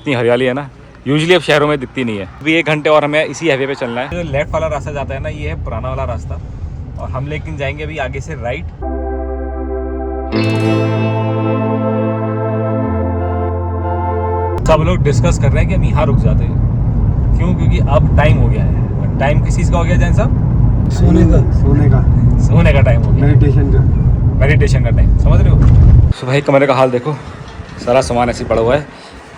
इतनी हरियाली है ना, यूजुअली अब शहरों में दिखती नहीं है। अभी 1 घंटे और हमें इसी हाईवे पे चलना है। जो लेफ्ट वाला रास्ता जाता है ना, ये है पुराना वाला रास्ता, और हम लेकिन जाएंगे अभी आगे से राइट। सब लोग डिस्कस कर रहे हैं कि हम यहाँ रुक जाते हैं। क्यों? क्योंकि अब टाइम हो गया है। टाइम किस चीज़ का हो गया जैन साहब? सोने का टाइम हो गया, मेडिटेशन का टाइम, समझ रहे हो? तो भाई कमरे का हाल देखो, सारा सामान ऐसे पड़ा हुआ है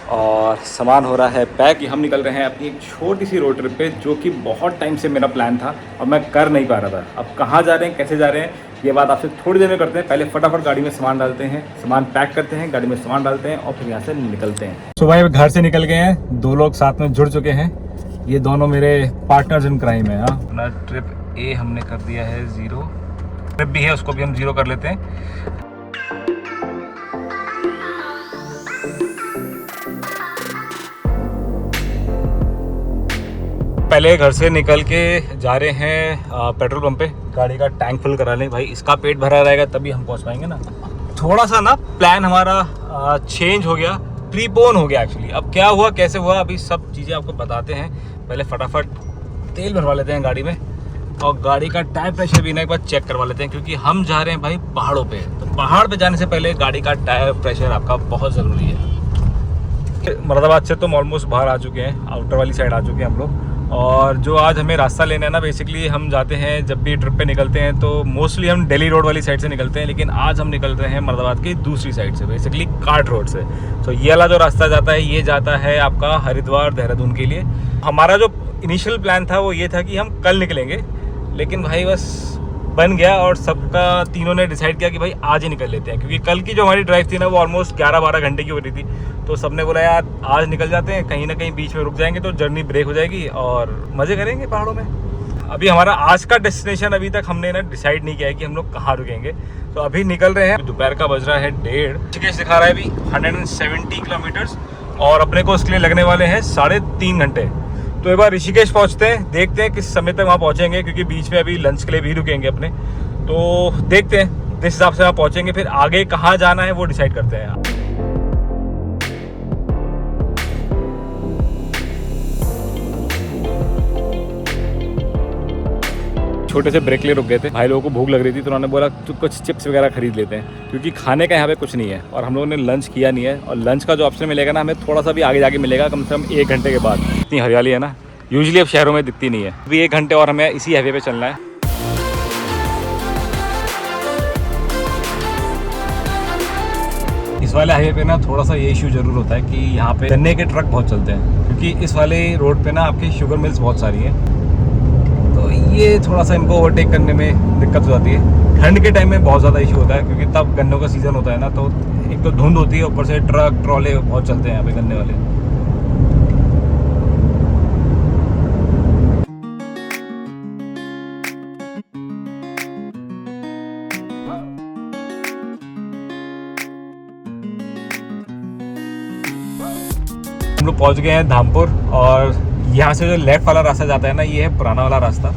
और सामान हो रहा है पैक। हम निकल रहे हैं अपनी एक छोटी सी रोड ट्रिप पे, जो कि बहुत टाइम से मेरा प्लान था और मैं कर नहीं पा रहा था। अब कहाँ जा रहे हैं, कैसे जा रहे हैं, ये बात आपसे थोड़ी देर में करते हैं। पहले फटाफट गाड़ी में सामान डालते हैं, सामान पैक करते हैं, गाड़ी में सामान डालते हैं और फिर यहाँ से निकलते हैं। तो भाई घर से निकल गए हैं, 2 लोग साथ में जुड़ चुके हैं। ये दोनों मेरे पार्टनर्स इन क्राइम है। अपना ट्रिप ए हमने कर दिया है 0, ट्रिप भी है उसको भी हम 0 कर लेते हैं। पहले घर से निकल के जा रहे हैं पेट्रोल पंप पे, गाड़ी का टैंक फुल करा लें। भाई इसका पेट भरा रहेगा तभी हम पहुंच पाएंगे ना। थोड़ा सा ना प्लान हमारा चेंज हो गया, प्रीपोन हो गया एक्चुअली। अब क्या हुआ, कैसे हुआ, अभी सब चीज़ें आपको बताते हैं। पहले फटाफट तेल भरवा लेते हैं गाड़ी में और गाड़ी का टायर प्रेशर भी ना एक बार चेक करवा लेते हैं, क्योंकि हम जा रहे हैं भाई पहाड़ों पे। तो पहाड़ पे जाने से पहले गाड़ी का टायर प्रेशर आपका बहुत ज़रूरी है। मुरादाबाद से तो ऑलमोस्ट बाहर आ चुके हैं, आउटर वाली साइड आ चुके हैं हम लोग। और जो आज हमें रास्ता लेना है ना, बेसिकली हम जाते हैं जब भी ट्रिप पे निकलते हैं तो मोस्टली हम दिल्ली रोड वाली साइड से निकलते हैं, लेकिन आज हम निकल रहे हैं मुरादाबाद की दूसरी साइड से, बेसिकली काट रोड से। तो ये वाला जो रास्ता जाता है, ये जाता है आपका हरिद्वार देहरादून के लिए। हमारा जो इनिशियल प्लान था वो ये था कि हम कल निकलेंगे, लेकिन भाई बस बन गया और सबका तीनों ने डिसाइड किया कि भाई आज ही निकल लेते हैं, क्योंकि कल की जो हमारी ड्राइव थी ना वो ऑलमोस्ट 11-12 घंटे की हो रही थी। तो सबने बोला यार आज निकल जाते हैं, कहीं ना कहीं बीच में रुक जाएंगे तो जर्नी ब्रेक हो जाएगी और मज़े करेंगे पहाड़ों में। अभी हमारा आज का डेस्टिनेशन अभी तक हमने ना डिसाइड नहीं किया है कि हम लोग कहाँ रुकेंगे। तो अभी निकल रहे हैं, दोपहर का बज रहा है 1:30। ऋषिकेश दिखा रहा है अभी 170 किलोमीटर्स और अपने को उसके लिए लगने वाले हैं 3.5 घंटे। तो एक बार ऋषिकेश पहुंचते हैं, देखते हैं किस समय तक वहाँ पहुंचेंगे, क्योंकि बीच में अभी लंच के लिए भी रुकेंगे अपने। तो देखते हैं जिस हिसाब से वहाँ पहुंचेंगे, फिर आगे कहाँ जाना है वो डिसाइड करते हैं। छोटे से ब्रेक ले रुक गए थे, भाई लोगों को भूख लग रही थी तो उन्होंने बोला तो कुछ चिप्स वगैरह खरीद लेते हैं, क्योंकि खाने का यहाँ पे कुछ नहीं है और हम लोगों ने लंच किया नहीं है। और लंच का जो ऑप्शन मिलेगा ना, हमें थोड़ा सा भी आगे जाके मिलेगा, कम से कम 1 घंटे के बाद। इतनी हरियाली है ना, यूजुअली अब शहरों में दिखती नहीं है। अभी 1 घंटे और हमें इसी हाईवे पे चलना है। इस वाले हाईवे पे ना थोड़ा सा ये इशू जरूर होता है कि यहाँ पे गन्ने के ट्रक बहुत चलते हैं, क्योंकि इस वाले रोड पे ना आपके शुगर मिल्स बहुत सारी हैं। तो ये थोड़ा सा इनको ओवरटेक करने में दिक्कत हो जाती है। ठंड के टाइम में बहुत ज़्यादा इशू होता है, क्योंकि तब गन्नों का सीज़न होता है ना, तो एक तो धुंध होती है, ऊपर से ट्रक ट्रॉले बहुत चलते हैं यहाँ पे गन्ने वाले। हम लोग पहुँच गए हैं धामपुर और यहाँ से जो लेफ्ट वाला रास्ता जाता है ना, ये है पुराना वाला रास्ता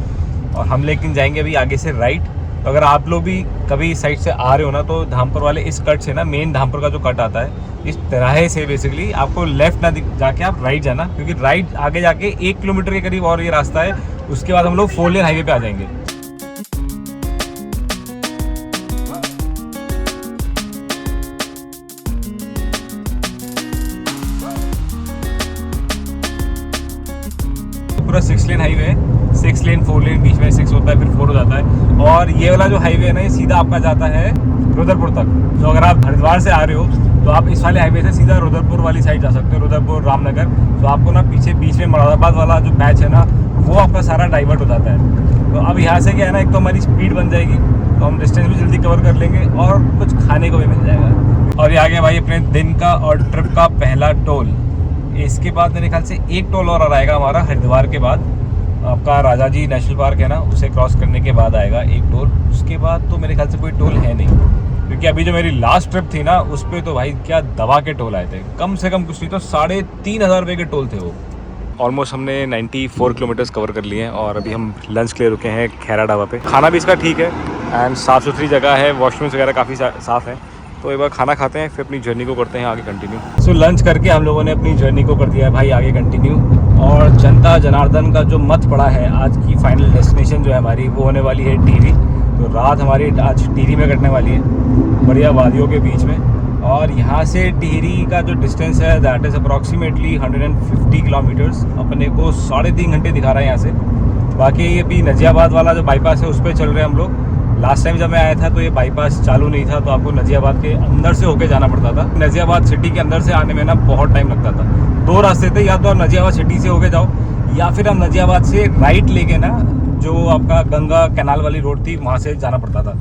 और हम लेकिन जाएंगे अभी आगे से राइट। तो अगर आप लोग भी कभी इस साइड से आ रहे हो ना, तो धामपुर वाले इस कट से ना, मेन धामपुर का जो कट आता है, इस तिराहे से बेसिकली आपको लेफ्ट ना जाके आप राइट जाना, क्योंकि राइट आगे जाके 1 किलोमीटर के करीब और ये रास्ता है। उसके बाद हम लोग 4 लेन हाईवे पे आ जाएंगे। पूरा 6 लेन हाईवे है, 6 लेन 4 लेन, बीच में 6 होता है, फिर 4 हो जाता है। और ये वाला जो हाईवे है ना, ये सीधा आपका जाता है रुद्रपुर तक। तो अगर आप हरिद्वार से आ रहे हो तो आप इस वाले हाईवे से सीधा रुद्रपुर वाली साइड जा सकते हो, रुद्रपुर रामनगर। तो आपको ना पीछे बीच में मुरादाबाद वाला जो पैच है ना, वो आपका सारा डाइवर्ट हो जाता है। तो अब यहाँ से क्या है ना, एक तो हमारी स्पीड बन जाएगी, तो हम डिस्टेंस भी जल्दी कवर कर लेंगे और कुछ खाने को भी मिल जाएगा। और ये आ गया भाई अपने दिन का और ट्रिप का पहला टोल। इसके बाद मेरे ख्याल से एक टोल और आएगा हमारा हरिद्वार के बाद, आपका राजा जी नेशनल पार्क है ना, उसे क्रॉस करने के बाद आएगा एक टोल। उसके बाद तो मेरे ख्याल से कोई टोल है नहीं, क्योंकि अभी जो मेरी लास्ट ट्रिप थी ना, उस पर तो भाई क्या दबा के टोल आए थे, कम से कम कुछ नहीं तो 3,500 रुपये के टोल थे वो। ऑलमोस्ट हमने 94 किलोमीटर्स कवर कर लिए हैं और अभी हम लंच के लिए रुके हैं खैरा ढाबा पे। खाना भी इसका ठीक है एंड साफ़ सुथरी जगह है, वॉशरूम्स वगैरह काफ़ी साफ़ है। तो एक बार खाना खाते हैं, फिर अपनी जर्नी को करते हैं आगे कंटिन्यू। सो लंच करके हम लोगों ने अपनी जर्नी को कर दिया है भाई आगे कंटिन्यू। और जनता जनार्दन का जो मत पड़ा है, आज की फाइनल डेस्टिनेशन जो है हमारी वो होने वाली है टिहरी। तो रात हमारी आज टिहरी में कटने वाली है, बढ़िया वादियों के बीच में। और यहाँ से टिहरी का जो डिस्टेंस है दैट इज़ अप्रॉक्सीमेटली 150 किलोमीटर्स। अपने को 3.5 घंटे दिखा रहा है यहाँ से। बाकी ये अभी नजियाबाद वाला जो बाईपास है उस पर चल रहे हैं हम लोग। लास्ट टाइम जब मैं आया था तो ये बाईपास चालू नहीं था, तो आपको नजियाबाद के अंदर से होके जाना पड़ता था। नजियाबाद सिटी के अंदर से आने में ना बहुत टाइम लगता था। 2 रास्ते थे, या तो आप नजियाबाद सिटी से होके जाओ, या फिर हम नजियाबाद से राइट लेके ना जो आपका गंगा कैनाल वाली रोड थी वहाँ से जाना पड़ता था।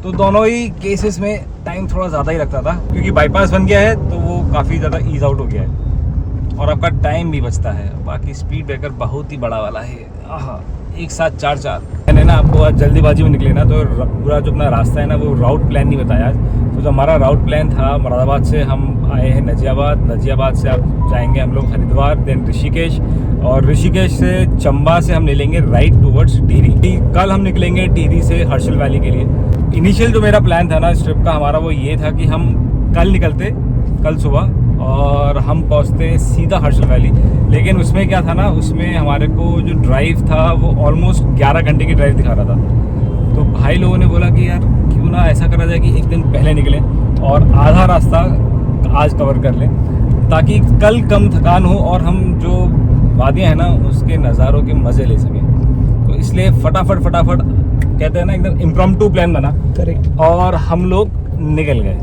तो दोनों ही केसेस में टाइम थोड़ा ज़्यादा ही लगता था, क्योंकि बाईपास बन गया है तो वो काफ़ी ज़्यादा ईज आउट हो गया है और आपका टाइम भी बचता है। बाकी स्पीड ब्रेकर बहुत ही बड़ा वाला है, आहा, एक साथ 4 मैंने ना आपको आज जल्दीबाजी में निकले ना, तो पूरा जो अपना रास्ता है ना वो राउट प्लान नहीं बताया आज। तो जो हमारा राउट प्लान था, मुरादाबाद से हम आए हैं नजियाबाद से आप जाएंगे हम लोग हरिद्वार, देन ऋषिकेश, और ऋषिकेश से चंबा से हम ले लेंगे राइट टूवर्ड्स टिहरी। कल हम निकलेंगे टिहरी से हर्षल वैली के लिए। इनिशियल जो मेरा प्लान था ना इस ट्रिप का हमारा वो ये था कि हम कल निकलते कल सुबह और हम पहुंचते सीधा हर्षल वैली। लेकिन उसमें क्या था ना, उसमें हमारे को जो ड्राइव था वो ऑलमोस्ट 11 घंटे की ड्राइव दिखा रहा था। तो भाई लोगों ने बोला कि यार क्यों ना ऐसा करा जाए कि एक दिन पहले निकलें और आधा रास्ता आज कवर कर लें, ताकि कल कम थकान हो और हम जो वादियाँ हैं ना उसके नज़ारों के मज़े ले सकें। तो इसलिए फटाफट कहते हैं ना एकदम इम्प्रॉम्प्टू प्लान बना, करेक्ट, और हम लोग निकल गए।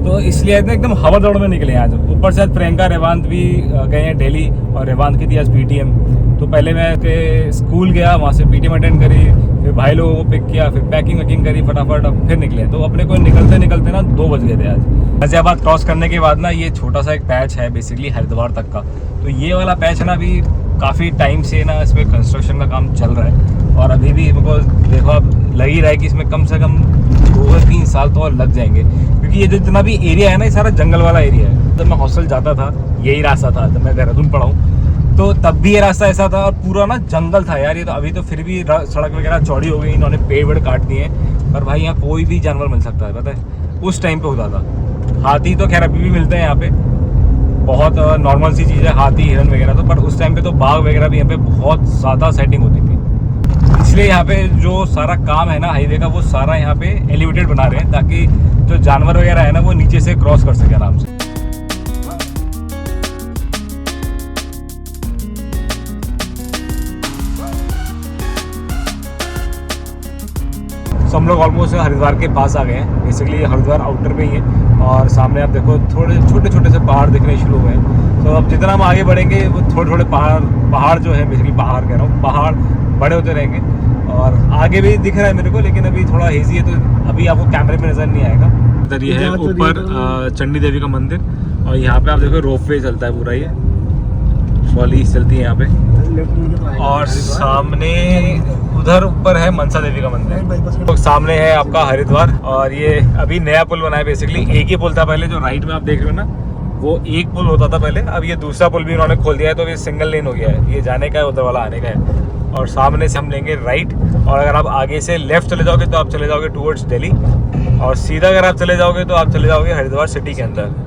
तो इसलिए एकदम हवा दौड़ में निकले आज। ऊपर से आज प्रियंका रेवांत भी गए हैं दिल्ली, और रेवांत की थी आज पीटीएम। तो पहले मैं स्कूल गया, वहाँ से पीटीएम अटेंड करी, फिर भाई लोगों को पिक किया, फिर पैकिंग वैकिंग करी फटाफट, अब फिर निकले। तो अपने को निकलते ना 2 बज गए थे आज। गाजियाबाद क्रॉस करने के बाद ना ये छोटा सा एक पैच है बेसिकली हरिद्वार तक का। तो ये वाला पैच है ना अभी काफ़ी टाइम से ना इसमें कंस्ट्रक्शन का काम चल रहा है, और अभी भी मेरे को देखो अब लग ही रहा है कि इसमें कम से कम 2-3 साल तो और लग जाएंगे, क्योंकि ये जितना भी एरिया है ना ये सारा जंगल वाला एरिया है। जब मैं हॉस्टल जाता था यही रास्ता था, जब मैं देहरादून पढ़ा हूँ तो तब भी ये रास्ता ऐसा था और पूरा ना जंगल था यार। ये तो अभी तो फिर भी सड़क वगैरह चौड़ी हो गई, इन्होंने पेड़ वेड़ काट दिए, पर भाई यहाँ कोई भी जानवर मिल सकता है, पता है। उस टाइम पे होता था। हाथी तो खैर अभी भी मिलते हैं यहाँ पे, बहुत नॉर्मल सी चीज़ है हाथी हिरन वगैरह तो, पर उस टाइम पे तो बाघ वगैरह भी यहाँ पे बहुत ज़्यादा सेटिंग होती थी। इसलिए यहाँ पे जो सारा काम है ना हाईवे का वो सारा यहाँ पे एलिवेटेड बना रहे हैं, ताकि जो जानवर वगैरह है ना वो नीचे से क्रॉस कर सके आराम से। तो हम लोग ऑलमोस्ट हरिद्वार के पास आ गए हैं। बेसिकली हरिद्वार आउटर पे ही है, और सामने आप देखो थोड़े छोटे से पहाड़ दिखने शुरू हुए हैं। तो अब जितना हम आगे बढ़ेंगे वो थोड़े पहाड़ जो है, बेसिकली पहाड़ कह रहा हूँ, पहाड़ बड़े होते रहेंगे। और आगे भी दिख रहा है मेरे को, लेकिन अभी थोड़ा हेजी है तो अभी आपको कैमरे में नज़र नहीं आएगा। इधर ये है ऊपर चंडी देवी का मंदिर, और यहाँ पे आप देखो रोपवे चलता है पूरा, ये ट्रॉली चलती है यहाँ पे। और सामने उधर ऊपर है मनसा देवी का मंदिर। तो सामने है आपका हरिद्वार, और ये अभी नया पुल बना है। बेसिकली एक ही पुल था पहले, जो राइट में आप देख रहे हो ना वो एक पुल होता था पहले, अब ये दूसरा पुल भी उन्होंने खोल दिया है, तो ये सिंगल लेन हो गया है। ये जाने का है, उधर वाला आने का है। और सामने से हम लेंगे राइट, और अगर आप आगे से लेफ्ट चले जाओगे तो आप चले जाओगे टूवर्ड्स दिल्ली, और सीधा अगर आप चले जाओगे तो आप चले जाओगे हरिद्वार सिटी के अंदर।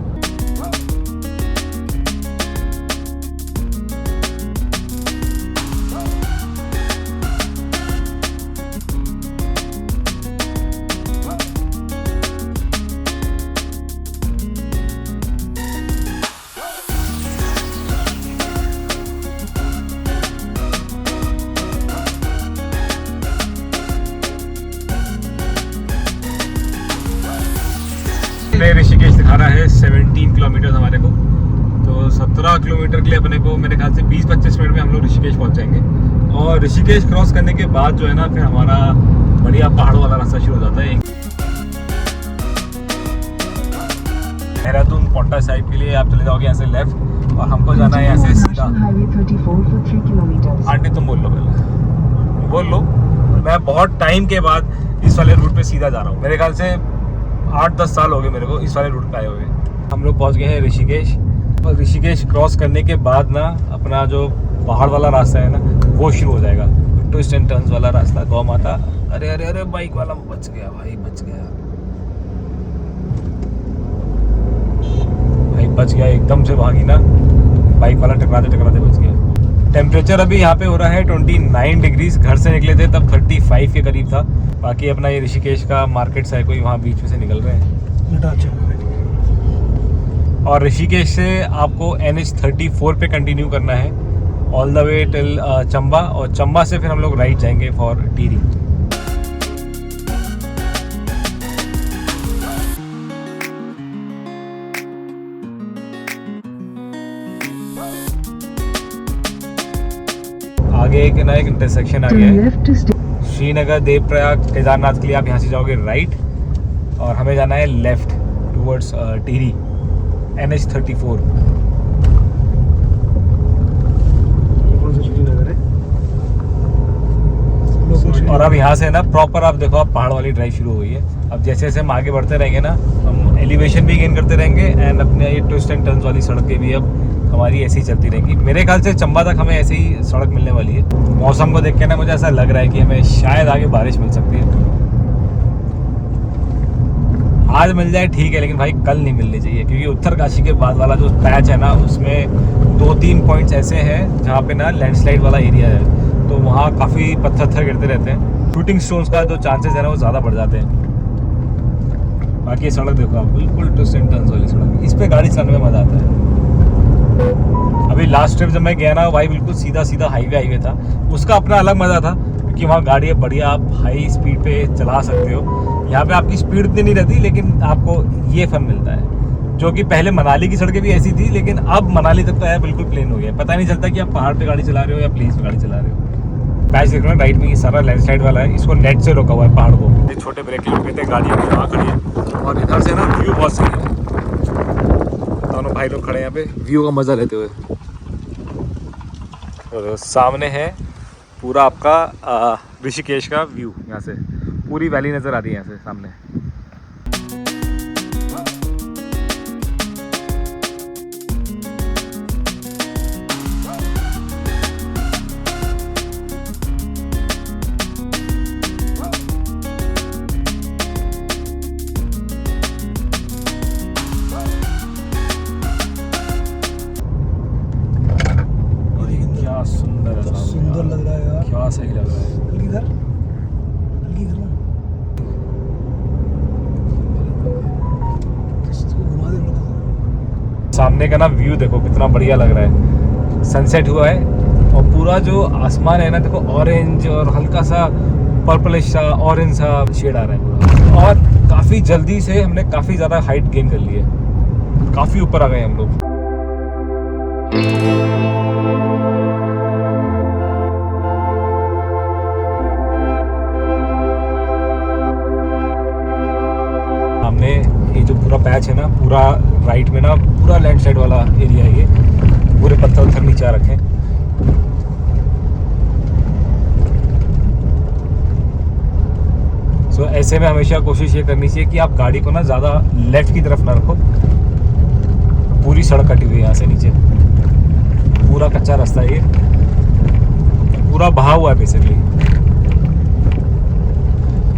ऋषिकेश दिखा रहा है 17 किलोमीटर हमारे को, तो 17 किलोमीटर के लिए अपने को मेरे ख्याल से 20-25 मिनट में हम लोग ऋषिकेश पहुंच जाएंगे। और ऋषिकेश क्रॉस करने के बाद जो है ना फिर हमारा बढ़िया पहाड़ों वाला रास्ता शुरू हो जाता है। देहरादून पोंटा साहिब के लिए आप चले जाओगे यहाँ से लेफ्ट, और हमको जाना है यहाँ से सीधा। आंटी तुम बोल लो पहले, बोल लो। मैं बहुत टाइम के बाद इस वाले रूट पे सीधा जा रहा हूँ, मेरे ख्याल से 8-10 साल हो गए मेरे को इस वाले रूट पे आए हुए। हम लोग पहुंच गए हैं ऋषिकेश, और ऋषिकेश क्रॉस करने के बाद ना अपना जो पहाड़ वाला रास्ता है ना वो शुरू हो जाएगा, ट्विस्ट एंड टर्न्स वाला रास्ता। गौ माता, अरे अरे अरे बाइक वाला बच गया भाई, बच गया। बच गया, एकदम से भागी ना, बाइक वाला टकराते टकराते बच गया। टेम्परेचर अभी यहाँ पे हो रहा है 29 डिग्रीज। घर से निकले थे तब 35 के करीब था। बाकी अपना ये ऋषिकेश का मार्केट सा है, कोई वहाँ बीच में से निकल रहे हैं। और ऋषिकेश से आपको NH34 पे कंटिन्यू करना है all the way till Chamba, और चंबा से फिर हम लोग राइट जाएंगे फॉर टिहरी। आगे एक ना एक इंटरसेक्शन आ गया है, श्रीनगर देवप्रयाग केदारनाथ के लिए आप यहाँ से जाओगे राइट, और हमें जाना है लेफ्ट टूवर्ड्स टिहरी NH34। और अब यहाँ से ना प्रॉपर आप देखो, आप पहाड़ वाली ड्राइव शुरू हुई है। अब जैसे जैसे हम आगे बढ़ते रहेंगे ना, हम एलिवेशन भी गेन करते रहेंगे एंड अपने ये ट्विस्ट एंड टर्न्स वाली सड़कें भी अब हमारी ऐसी ही चलती रहेंगी। मेरे ख्याल से चंबा तक हमें ऐसे ही सड़क मिलने वाली है। मौसम को देख के ना मुझे ऐसा लग रहा है कि हमें शायद आगे बारिश मिल सकती है। आज मिल जाए ठीक है, लेकिन भाई कल नहीं मिलनी चाहिए, क्योंकि उत्तरकाशी के बाद वाला जो पैच है ना, उसमें 2-3 पॉइंट्स ऐसे हैं जहाँ पे ना लैंडस्लाइड वाला एरिया है, तो वहाँ काफ़ी पत्थर गिरते रहते हैं। शूटिंग स्टोन्स का जो चांसेस है ना वो ज़्यादा बढ़ जाते हैं। बाकी ये सड़क देखो आप, बिल्कुल ट्विस्ट एंड टर्न्स वाली सड़क, इस पर गाड़ी चलाने में मज़ा आता है। अभी लास्ट ट्रिप जब मैं गया ना भाई, बिल्कुल सीधा सीधा हाईवे था, उसका अपना अलग मज़ा था, क्योंकि वहाँ गाड़ी बढ़िया आप हाई स्पीड पे चला सकते हो। यहाँ पे आपकी स्पीड इतनी नहीं रहती, लेकिन आपको ये फन मिलता है, जो कि पहले मनाली की सड़कें भी ऐसी थी, लेकिन अब मनाली तक तो है बिल्कुल प्लेन हो गया। पता नहीं चलता कि आप पहाड़ पे गाड़ी चला रहे हो या प्लेन्स पे गाड़ी चला रहे हो। पैच देख रहे हो राइट में, ये सारा लैंडस्लाइड वाला है, इसको नेट से रोका हुआ है पहाड़ को। एक छोटे ब्रेक लगे थे, गाड़ी वहाँ खड़ी है, और इधर से ना व्यू बहुत सही है। दोनों भाई लोग खड़े हैं यहाँ पे व्यू का मज़ा लेते हुए। और सामने है पूरा आपका ऋषिकेश का व्यू, यहाँ से पूरी वैली नज़र आ रही है यहाँ से सामने। सुंदर लग रहा है यार, क्या सही लग रहा है। सामने का ना व्यू देखो कितना बढ़िया लग रहा है। सनसेट हुआ है और पूरा जो आसमान है ना देखो, ऑरेंज और हल्का सा पर्पलिश सा ऑरेंज सा शेड आ रहा है पूरा। और काफ़ी जल्दी से हमने काफ़ी ज़्यादा हाइट गेन कर ली है, काफ़ी ऊपर आ गए हम लोग। हमने ये जो पूरा पैच है ना, पूरा राइट में ना पूरा लैंडस्लाइड वाला एरिया है, ये पूरे पत्थर नीचे आ रखे हैं। सो ऐसे में हमेशा कोशिश ये करनी चाहिए कि आप गाड़ी को ना ज़्यादा लेफ्ट की तरफ ना रखो। पूरी सड़क कटी हुई है यहाँ से नीचे, पूरा कच्चा रास्ता है, ये पूरा बहा हुआ है बेसिकली।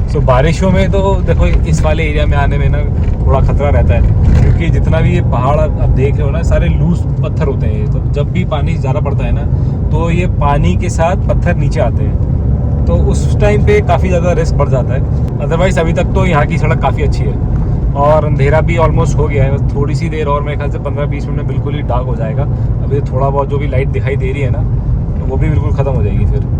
सो बारिशों में तो देखो इस वाले एरिया में आने में ना थोड़ा खतरा रहता है, क्योंकि जितना भी ये पहाड़ आप देख रहे हो ना, सारे लूज पत्थर होते हैं। तो जब भी पानी ज़्यादा पड़ता है ना, तो ये पानी के साथ पत्थर नीचे आते हैं, तो उस टाइम पे काफ़ी ज़्यादा रिस्क बढ़ जाता है। अदरवाइज़ अभी तक तो यहाँ की सड़क काफ़ी अच्छी है, और अंधेरा भी ऑलमोस्ट हो गया है। बस थोड़ी सी देर और, मेरे ख्याल से 15-20 मिनट में बिल्कुल ही डार्क हो जाएगा। अभी थोड़ा बहुत जो भी लाइट दिखाई दे रही है ना, तो वो भी बिल्कुल ख़त्म हो जाएगी फिर।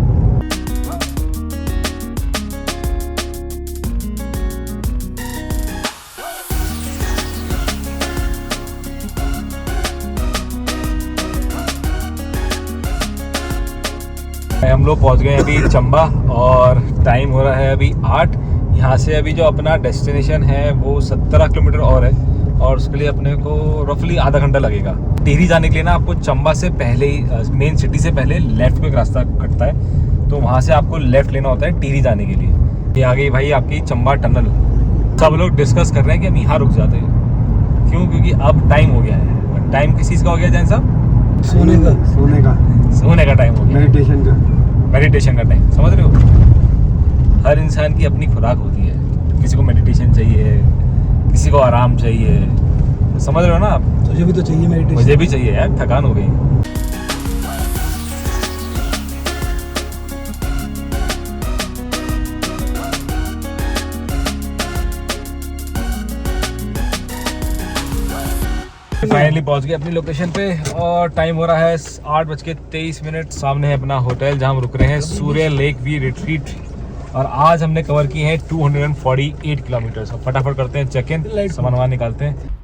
हम लोग पहुंच गए अभी चंबा, और टाइम हो रहा है अभी 8। यहाँ से अभी जो अपना डेस्टिनेशन है वो 17 किलोमीटर और है, और उसके लिए अपने को रफली आधा घंटा लगेगा। टिहरी जाने के लिए ना आपको चंबा से पहले ही, मेन सिटी से पहले लेफ्ट में एक रास्ता कटता है, तो वहाँ से आपको लेफ्ट लेना होता है टिहरी जाने के लिए। ये आ गई भाई आपकी चंबा टनल। सब लोग डिस्कस कर रहे हैं कि हम यहाँ रुक जाते हैं, क्यों? क्योंकि अब टाइम हो गया है। टाइम किस चीज़ का हो गया जैन साहब? सोने का टाइम हो गया, मेडिटेशन का टाइम। समझ रहे हो, हर इंसान की अपनी खुराक होती है। किसी को मेडिटेशन चाहिए, किसी को आराम चाहिए, समझ रहे हो ना आप? तुझे भी तो चाहिए मेडिटेशन। मुझे भी चाहिए यार, थकान हो गई। फाइनली पहुंच गए अपनी लोकेशन पे और टाइम हो रहा है 8:23। सामने है अपना होटल जहां हम रुक रहे हैं, सूर्य लेक व्यू रिट्रीट। और आज हमने कवर की है 248 किलोमीटर। फटाफट करते हैं चेक इन, सामान वामान निकालते हैं।